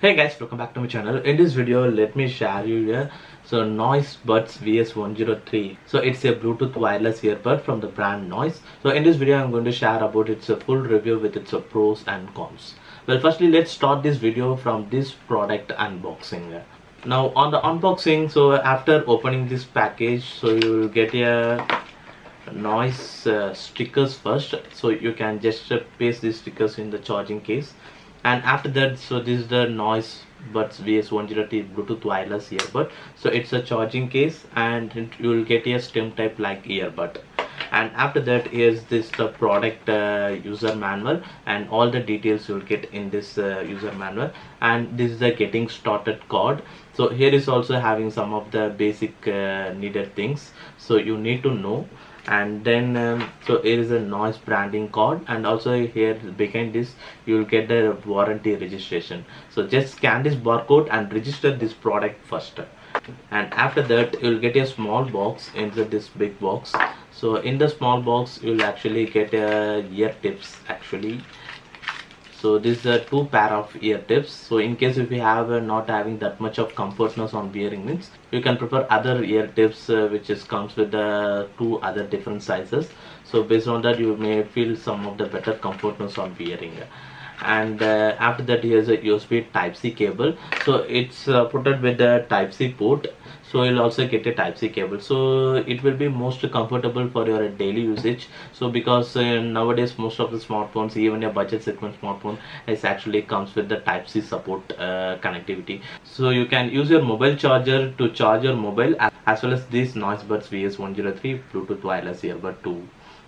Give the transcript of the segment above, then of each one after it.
Hey guys, welcome back to my channel. In this video, let me share you here Buds VS103. So it's a Bluetooth wireless earbud from the brand Noise. So in this video, I'm going to share about its full review with its pros and cons. Well, firstly, let's start this video from this product unboxing. Now on the unboxing, so after opening this package, so you will get a Noise stickers first. So you can just paste these stickers in the charging case. And after that, so this is the Noise Buds VS103 Bluetooth wireless earbud. So it's a charging case and you will get a stem type like earbud. And after that, here's this the product user manual, and all the details you'll get in this user manual. And this is the getting started card. So here is also having some of the basic needed things so you need to know. And then so here is a Noise branding card, and also here behind this you will get the warranty registration. So just scan this barcode and register this product first, and after that you will get a small box inside this big box. So in the small box you will actually get ear tips actually. So this is a two pair of ear tips. So in case if you have not having that much of comfortness on wearing means, you can prefer other ear tips which is comes with two other different sizes. So based on that you may feel some of the better comfortness on wearing. And after that, here's a USB Type-C cable. So it's put with the Type-C port. So you'll also get a Type-C cable. So it will be most comfortable for your daily usage. So because nowadays most of the smartphones, even a budget segment smartphone, is actually comes with the Type-C support connectivity. So you can use your mobile charger to charge your mobile, as well as this Noise Buds VS103 Bluetooth wireless earbud too.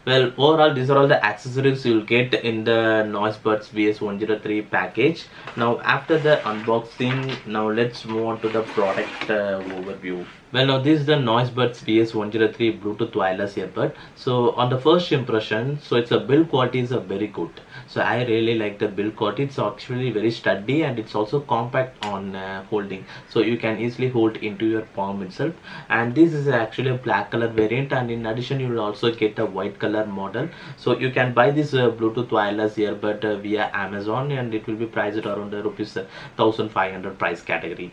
Well, overall, these are all the accessories you'll get in the Noise Buds VS103 package. Now, after the unboxing, now let's move on to the product overview. Well, now this is the Noise Buds VS103 Bluetooth wireless earbud. So on the first impression, so its a build quality is a very good. So I really like the build quality. It's actually very sturdy and it's also compact on holding. So you can easily hold into your palm itself. And this is actually a black color variant, and in addition you will also get a white color model. So you can buy this Bluetooth wireless earbud via Amazon, and it will be priced around rupees 1500 price category.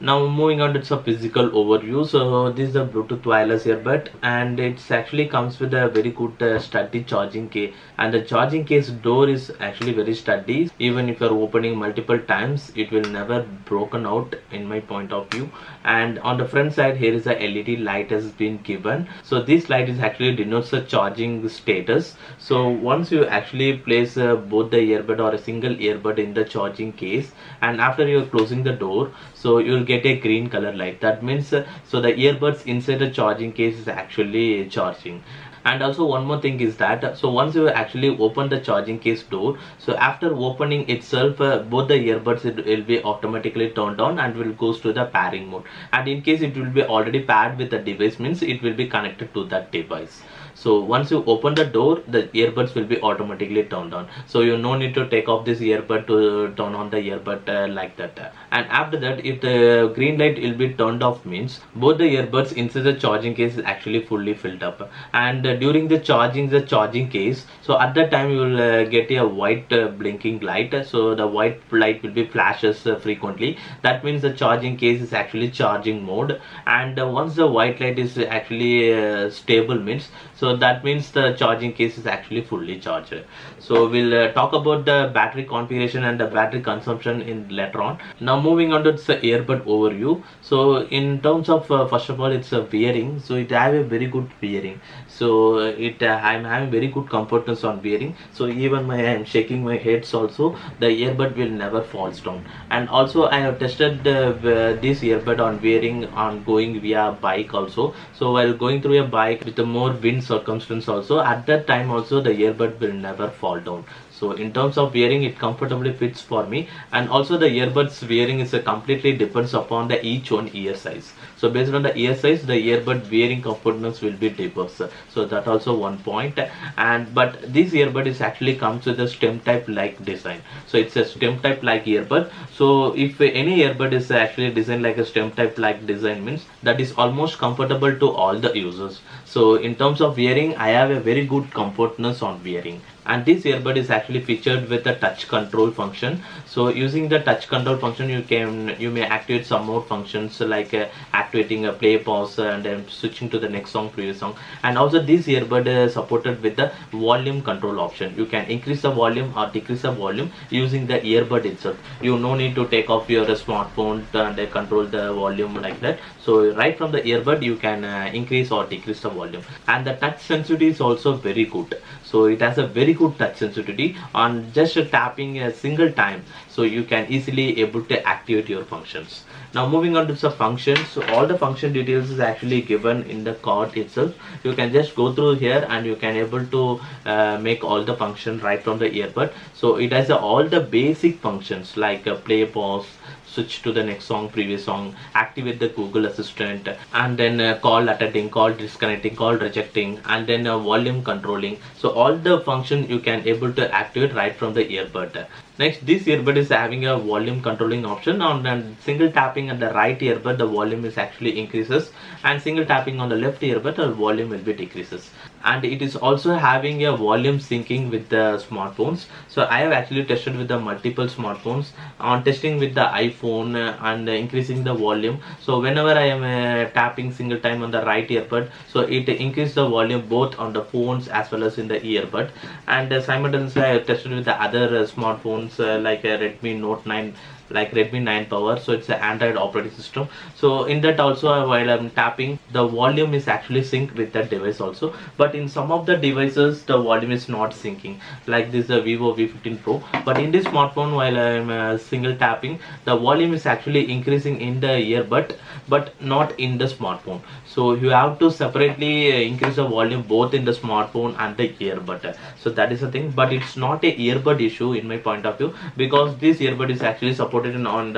Now moving on to some physical overview. So this is a Bluetooth wireless earbud, and it's actually comes with a very good sturdy charging case, and the charging case door is actually very sturdy. Even if you're opening multiple times, it will never broken out in my point of view. And on the front side, here is a LED light has been given. So this light is actually denotes the charging status. So once you actually place both the earbud or a single earbud in the charging case, and after you're closing the door, so you'll get a green color light. That means so the earbuds inside the charging case is actually charging. And also one more thing is that, so once you actually open the charging case door, so after opening itself, both the earbuds will be automatically turned on and will goes to the pairing mode. And in case it will be already paired with the device, means it will be connected to that device. So once you open the door, the earbuds will be automatically turned on. So you no need to take off this earbud to turn on the earbud like that. And after that, if the green light will be turned off, means both the earbuds inside the charging case is actually fully filled up. And during the charging case, so at that time you will get a white blinking light. So the white light will be flashes frequently. That means the charging case is actually charging mode. And once the white light is actually stable, means so that means the charging case is actually fully charged. So we'll talk about the battery configuration and the battery consumption in later on. Now moving on to the earbud overview. So in terms of first of all, it's a wearing. So it have a very good wearing. So I'm having very good comfortness on wearing. So even I'm shaking my heads also, the earbud will never falls down. And also I have tested this earbud on wearing on going via bike also. So while going through a bike with the more wind circumstance also, at that time also the earbud will never fall down. So in terms of wearing, it comfortably fits for me. And also the earbuds wearing is completely depends upon the each one ear size. So based on the ear size, the earbud wearing comfortness will be differs. So that also one point. And but this earbud is actually comes with a stem type like design. So it's a stem type like earbud. So if any earbud is actually designed like a stem type like design, means that is almost comfortable to all the users. So in terms of wearing, I have a very good comfortness on wearing. And this earbud is actually featured with a touch control function. So using the touch control function, you may activate some more functions like activating a play, pause, and then switching to the next song, previous song. And also this earbud is supported with the volume control option. You can increase the volume or decrease the volume using the earbud itself. You no need to take off your smartphone and control the volume like that. So right from the earbud you can increase or decrease the volume. And the touch sensitivity is also very good. So it has a very good touch sensitivity on just tapping a single time, so you can easily able to activate your functions. Now moving on to the functions, so all the function details is actually given in the card itself. You can just go through here and you can able to make all the function right from the earbud. So it has all the basic functions like play, pause, switch to the next song, previous song, activate the Google Assistant, and then call attending, call disconnecting, call rejecting, and then volume controlling. So all the function you can able to activate right from the earbud. Next, this earbud is having a volume controlling option. On single tapping on the right earbud, the volume is actually increases, and single tapping on the left earbud, the volume will be decreases. And it is also having a volume syncing with the smartphones. So I have actually tested with the multiple smartphones. On testing with the iPhone and increasing the volume, so whenever I am tapping single time on the right earbud, so it increases the volume both on the phones as well as in the earbud. And simultaneously I have tested with the other smartphones like a Redmi Note 9, like Redmi 9 Power. So it's an Android operating system. So in that also, while I'm tapping, the volume is actually synced with that device also. But in some of the devices the volume is not syncing, like this Vivo V15 Pro. But in this smartphone, while I'm single tapping, the volume is actually increasing in the earbud but not in the smartphone. So you have to separately increase the volume both in the smartphone and the earbud. So that is the thing, but it's not a earbud issue in my point of view, because this earbud is actually supported on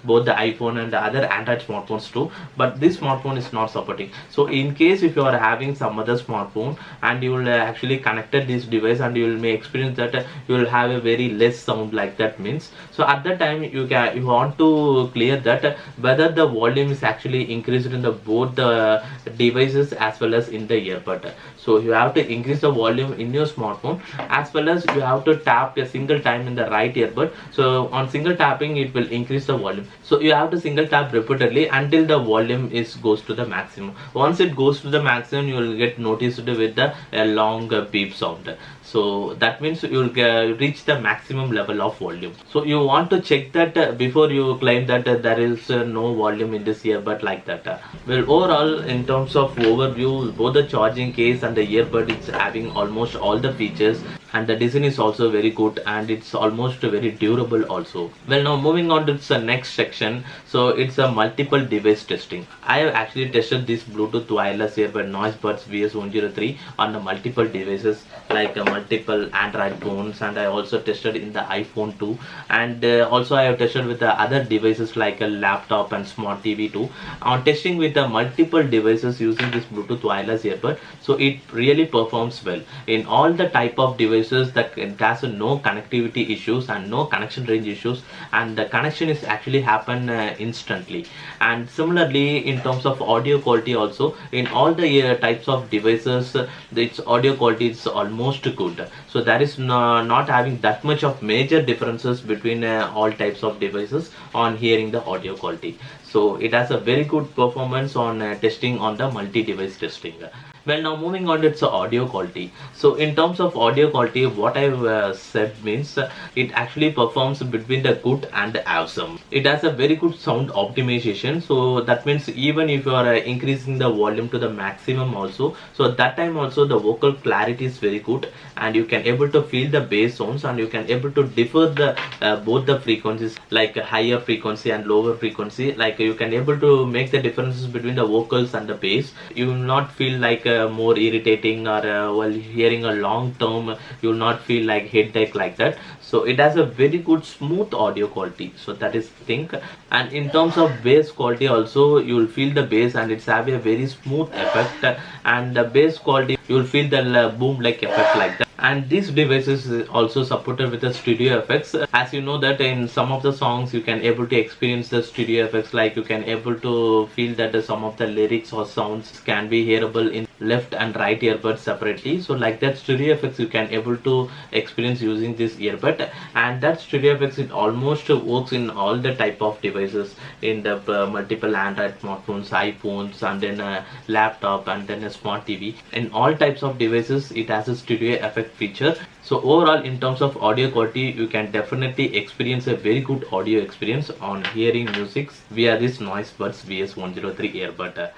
both the iPhone and the other Android smartphones too, but this smartphone is not supporting. So in case if you are having some other smartphone and you will actually connected this device, and you will may experience that you will have a very less sound, like that means. So at that time you want to clear that whether the volume is actually increased in the both the devices as well as in the earbud. So you have to increase the volume in your smartphone, as well as you have to tap a single time in the right earbud. So on single tapping it will increase the volume. So you have to single tap repeatedly until the volume goes to the maximum. Once it goes to the maximum, you will get noticed with the long beep sound. So that means you will reach the maximum level of volume. So you want to check that before you claim that there is no volume in this earbud, like that. Well, overall in terms of overview, both the charging case and the earbud is having almost all the features, and the design is also very good, and it's almost very durable also. Well, now moving on to the next section. So it's a multiple device testing. I have actually tested this Bluetooth wireless earbud Noise Buds VS103 on the multiple devices like multiple Android phones, and I also tested in the iPhone too, and also I have tested with the other devices like a laptop and smart TV too. On testing with the multiple devices using this Bluetooth wireless earbud, so it really performs well in all the type of devices that it has no connectivity issues and no connection range issues, and the connection is actually happen instantly. And similarly in terms of audio quality also, in all the types of devices its audio quality is almost good. So there is not having that much of major differences between all types of devices on hearing the audio quality. So it has a very good performance on testing on the multi-device testing. Well, now moving on to its audio quality. So in terms of audio quality, what I've said means it actually performs between the good and the awesome. It has a very good sound optimization. So that means even if you are increasing the volume to the maximum also, so that time also the vocal clarity is very good, and you can able to feel the bass sounds, and you can able to differ the both the frequencies, like higher frequency and lower frequency. Like you can able to make the differences between the vocals and the bass. You will not feel like more irritating, or while hearing a long term you will not feel like headache, like that. So it has a very good smooth audio quality. So that is the thing. And in terms of bass quality also, you will feel the bass and it's have a very smooth effect, and the bass quality you will feel the boom like effect, like that. And this device is also supported with the stereo effects. As you know that in some of the songs you can able to experience the stereo effects, like you can able to feel that some of the lyrics or sounds can be hearable in left and right earbuds separately. So like that stereo effects you can able to experience using this earbud, and that stereo effects it almost works in all the type of devices, in the multiple Android smartphones, iPhones, and then a laptop, and then a smart TV. In all types of devices it has a stereo effect feature. So overall, in terms of audio quality, you can definitely experience a very good audio experience on hearing music via this Noise Buds VS103 earbud.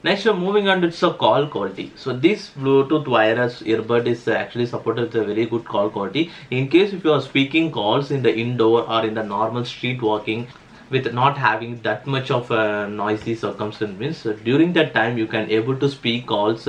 Next, moving on to its call quality. So this Bluetooth wireless earbud is actually supported with a very good call quality. In case if you are speaking calls in the indoor or in the normal street walking, with not having that much of a noisy circumstance, means during that time you can able to speak calls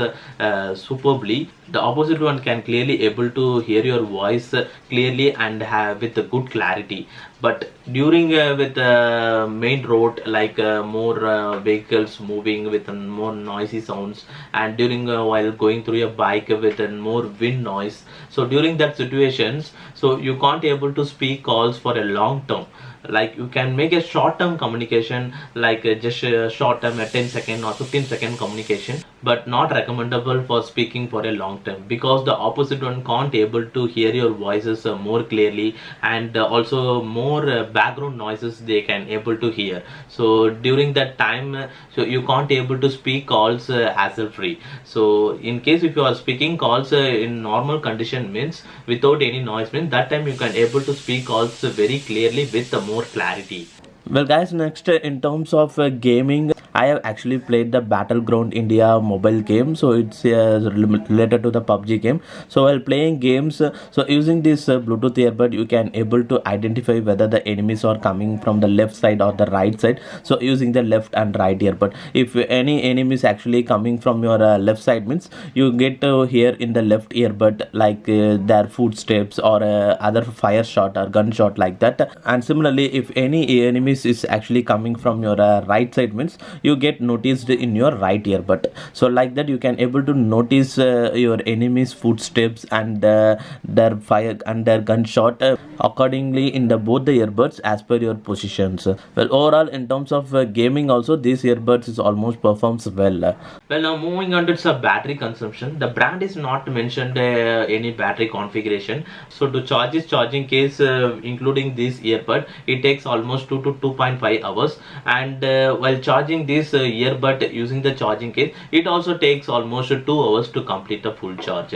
superbly. The opposite one can clearly able to hear your voice clearly and have with a good clarity. But during with main road, like more vehicles moving with more noisy sounds, and during while going through a bike with more wind noise, so during that situations, so you can't able to speak calls for a long term. Like you can make a short-term communication, like just a short-term, a 10-second or 15-second communication, but not recommendable for speaking for a long term, because the opposite one can't able to hear your voices more clearly, and also more background noises they can able to hear. So during that time, so you can't able to speak calls hassle free. So in case if you are speaking calls in normal condition, means without any noise, means that time you can able to speak calls very clearly with more clarity. Well guys, next in terms of gaming, I have actually played the Battleground India mobile game, so it's related to the PUBG game. So while playing games, so using this Bluetooth earbud, you can able to identify whether the enemies are coming from the left side or the right side. So using the left and right earbud, if any enemy is actually coming from your left side, means you get to hear in the left earbud like their footsteps or other fire shot or gunshot like that. And similarly, if any enemies is actually coming from your right side, means you get noticed in your right earbud. So like that you can able to notice your enemy's footsteps and their fire and their gunshot accordingly in the both the earbuds as per your positions. Well, overall in terms of gaming also, these earbuds is almost performs well. Well, now moving on to its battery consumption. The brand is not mentioned any battery configuration. So to charge this charging case, including this earbud, it takes almost 2 to 2.5 hours, and while charging this earbud using the charging case, it also takes almost 2 hours to complete a full charge.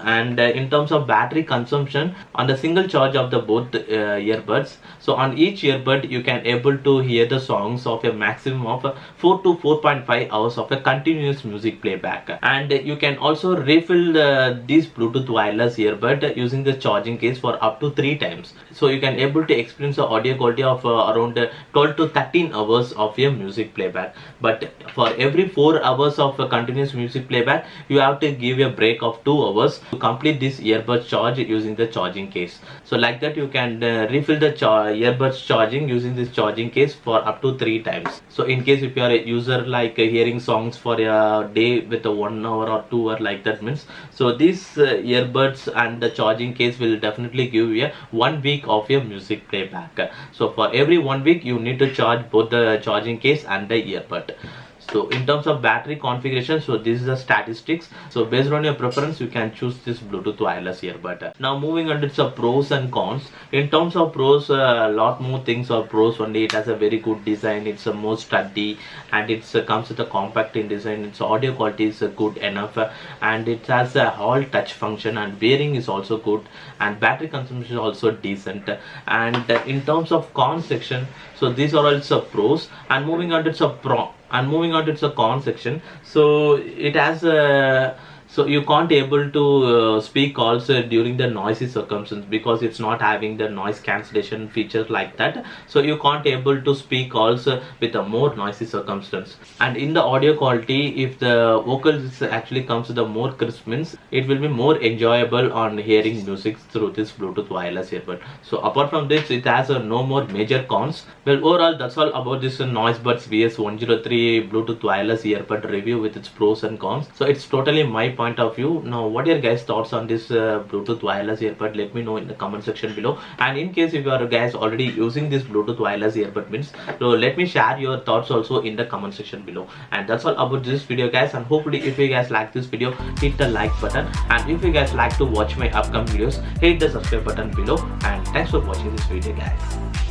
And in terms of battery consumption, on the single charge of the both earbuds, so on each earbud you can able to hear the songs of a maximum of 4 to 4.5 hours of a continuous music playback. And you can also refill this Bluetooth wireless earbud using the charging case for up to 3 times. So you can able to experience the audio quality of around 12 to 13 hours of your music playback. But for every 4 hours of continuous music playback, you have to give a break of 2 hours to complete this earbud charge using the charging case. So like that you can refill the earbuds charging using this charging case for up to 3 times. So in case if you are a user like hearing songs for a day with a 1 hour or 2 hour like that, means so these earbuds and the charging case will definitely give you a 1 week of your music playback. So for every 1 week you need to charge both the charging case and the earbud. So in terms of battery configuration, so this is the statistics. So based on your preference, you can choose this Bluetooth wireless earbud. Now moving on to its pros and cons. In terms of pros, a lot more things are pros only. It has a very good design. It's a more sturdy, and it comes with a compact in design. Its audio quality is good enough, and it has a all touch function, and wearing is also good, and battery consumption is also decent. And in terms of cons section, so these are also pros. And moving on to its con section, so it has a so you can't able to speak calls during the noisy circumstances, because it's not having the noise cancellation features like that. So you can't able to speak calls with a more noisy circumstance. And in the audio quality, if the vocals actually comes to the more crisp, means it will be more enjoyable on hearing music through this Bluetooth wireless earbud. So apart from this, it has no more major cons. Well, overall that's all about this Noise Buds VS103 Bluetooth wireless earbud review with its pros and cons. So it's totally my point of view. Now what are your guys thoughts on this Bluetooth wireless earbud? Let me know in the comment section below. And in case if you are guys already using this Bluetooth wireless earbud means, so let me share your thoughts also in the comment section below. And that's all about this video guys, and hopefully if you guys like this video, hit the like button, and if you guys like to watch my upcoming videos, hit the subscribe button below. And thanks for watching this video guys.